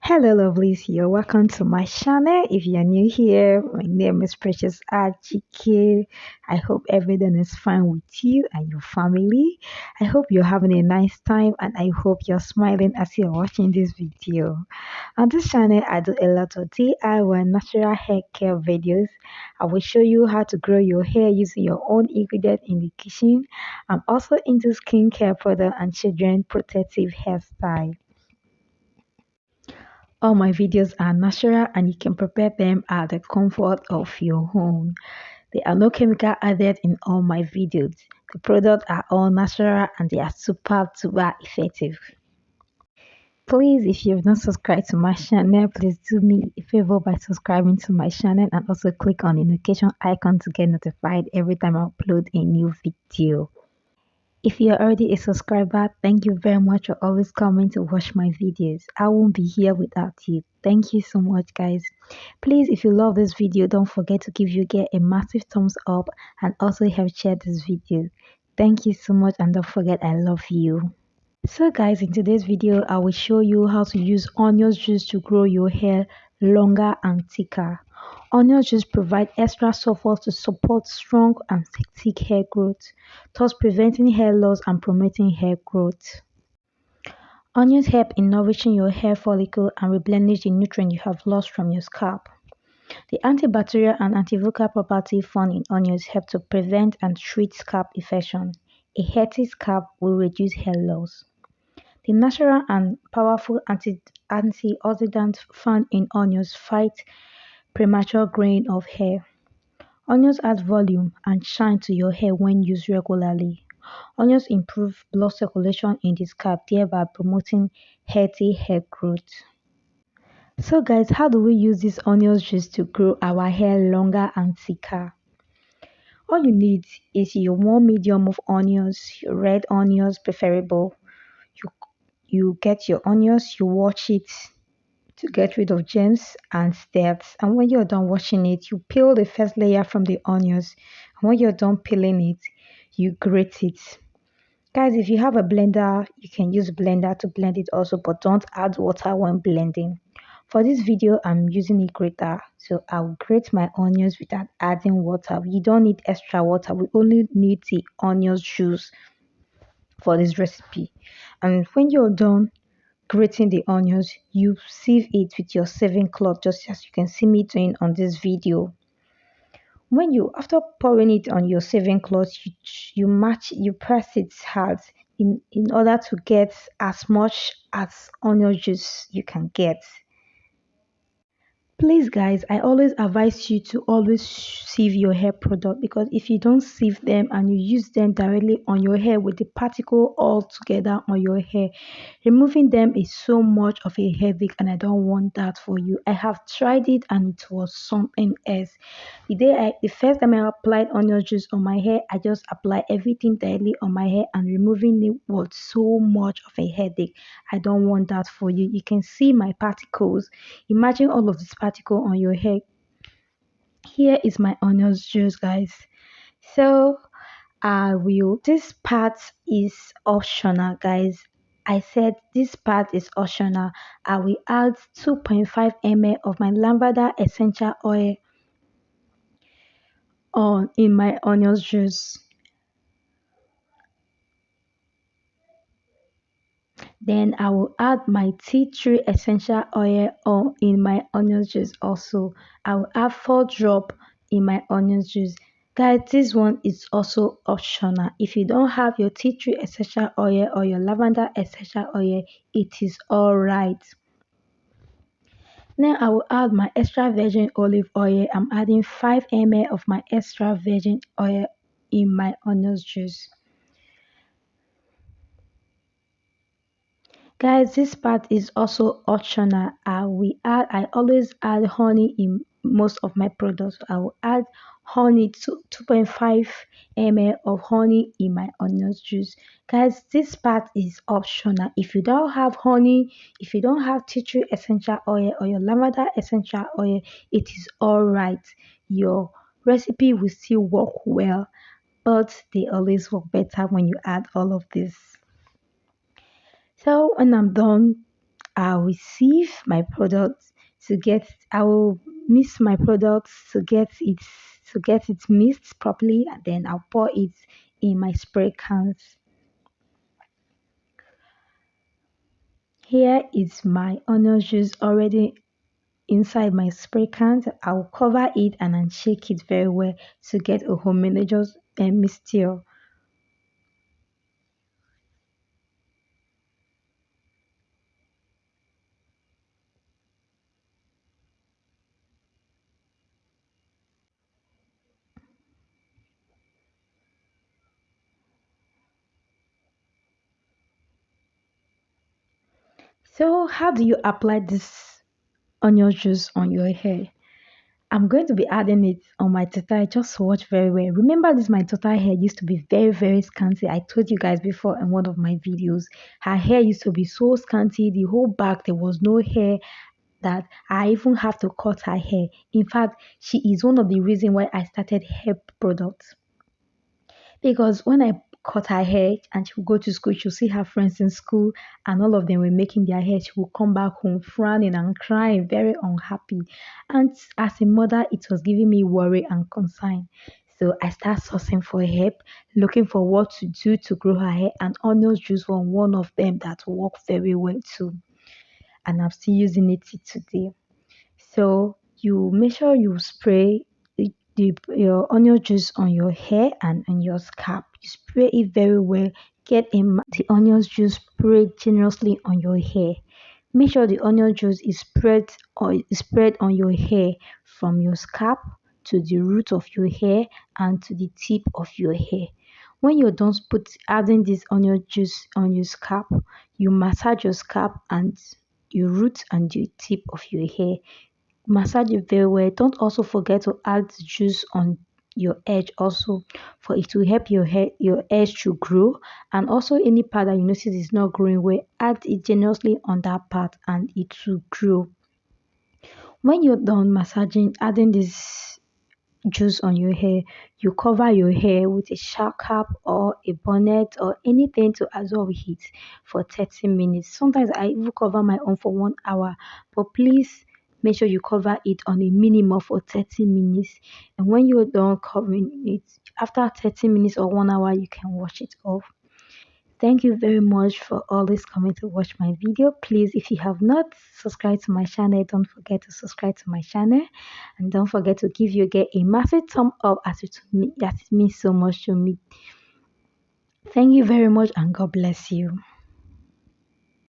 Hello, lovelies. You're welcome to my channel. If you're new here, my name is Precious Ajike. I hope everything is fine with you and your family. I hope you're having a nice time and I hope you're smiling as you're watching this video. On this channel, I do a lot of DIY natural hair care videos. I will show you how to grow your hair using your own ingredient in the kitchen. I'm also into skincare product and children protective hairstyle. All my videos are natural and you can prepare them at the comfort of your home. There are no chemical added in all my videos. The products are all natural and they are super effective. Please, if you've not subscribed to my channel, please do me a favor by subscribing to my channel and also click on the notification icon to get notified every time I upload a new video. If you're already a subscriber, thank you very much for always coming to watch my videos. I won't be here without you. Thank you so much, guys. Please, if you love this video, don't forget to give a massive thumbs up and also help share this video. Thank you so much and don't forget I love you. So guys, in today's video, I will show you how to use onion juice to grow your hair longer and thicker. Onion juice provide extra sulfur to support strong and thick hair growth, thus preventing hair loss and promoting hair growth. Onions help in nourishing your hair follicle and replenish the nutrients you have lost from your scalp. The antibacterial and antifungal properties found in onions help to prevent and treat scalp infection. A healthy scalp will reduce hair loss. The natural and powerful antioxidants found in onions fight premature graying of hair. Onions add volume and shine to your hair when used regularly. Onions improve blood circulation in the scalp, thereby promoting healthy hair growth. So guys, how do we use this onion juice to grow our hair longer and thicker? All you need is your one medium of onions, your red onions preferable. You get your onions, you wash it to get rid of germs and steps. And when you're done washing it, you peel the first layer from the onions. And when you're done peeling it, you grate it. Guys, if you have a blender, you can use a blender to blend it also, but don't add water when blending. For this video, I'm using a grater, so I'll grate my onions without adding water. You don't need extra water. We only need the onion juice for this recipe. And when you're done grating the onions, you sieve it with your sieving cloth, just as you can see me doing on this video. When you, after pouring it on your sieving cloth, you press it hard in order to get as much as onion juice you can get. Please guys, I always advise you to always sieve your hair product, because if you don't sieve them and you use them directly on your hair with the particle all together on your hair, removing them is so much of a headache and I don't want that for you. I have tried it and it was something else. The first time I applied onion juice on my hair, I just applied everything directly on my hair and removing it was so much of a headache. I don't want that for you. You can see my particles. Imagine all of this particle on your hair. Here is my onion juice, guys. So this part is optional, guys. I said this part is optional. I will add 2.5 ml of my lavender essential oil in my onion juice. Then I will add my tea tree essential oil in my onion juice also. I will add 4 drops in my onion juice. Guys, this one is also optional. If you don't have your tea tree essential oil or your lavender essential oil, it is alright. Now I will add my extra virgin olive oil. I'm adding 5 ml of my extra virgin oil in my onion juice. Guys, this part is also optional. I always add honey in most of my products. I will add honey to 2.5 ml of honey in my onion juice. Guys, this part is optional. If you don't have honey, if you don't have tea tree essential oil or your lavender essential oil, it is alright. Your recipe will still work well, but they always work better when you add all of this. So when I'm done I'll receive my product to get I will mix my products to get it mixed properly, and then I'll pour it in my spray cans. Here is my onion juice already inside my spray can. I'll cover it and then shake it very well to get a homogeneous mixture. So how do you apply this onion juice on your hair? I'm going to be adding it on my total. Just watch very well. Remember this, my total hair used to be very, very scanty. I told you guys before in one of my videos. Her hair used to be so scanty. The whole back, there was no hair that I even have to cut her hair. In fact, she is one of the reasons why I started hair products. Because when I cut her hair and she would go to school, she'll see her friends in school and all of them were making their hair. She would come back home frowning and crying, very unhappy. And as a mother, it was giving me worry and concern. So I started sourcing for help, looking for what to do to grow her hair, and onion juice was one of them that worked very well too. And I'm still using it till today. So you make sure you spray your onion juice on your hair and on your scalp. You spray it very well. The onion juice sprayed generously on your hair. Make sure the onion juice is spread on your hair from your scalp to the root of your hair and to the tip of your hair. When you're done adding this onion juice on your scalp, you massage your scalp and your root and the tip of your hair. Massage it very well. Don't also forget to add juice on your edge also, for it will help your edge to grow, and also any part that you notice is not growing well, add it generously on that part and it will grow. When you're done massaging, adding this juice on your hair, you cover your hair with a shower cap or a bonnet or anything to absorb heat for 30 minutes. Sometimes I even cover my own for 1 hour, but please make sure you cover it on a minimum for 30 minutes. And when you're done covering it, after 30 minutes or 1 hour, you can wash it off. Thank you very much for always coming to watch my video. Please, if you have not subscribed to my channel, don't forget to subscribe to my channel, and don't forget to give your girl a massive thumb up that it means so much to me. Thank you very much and God bless you.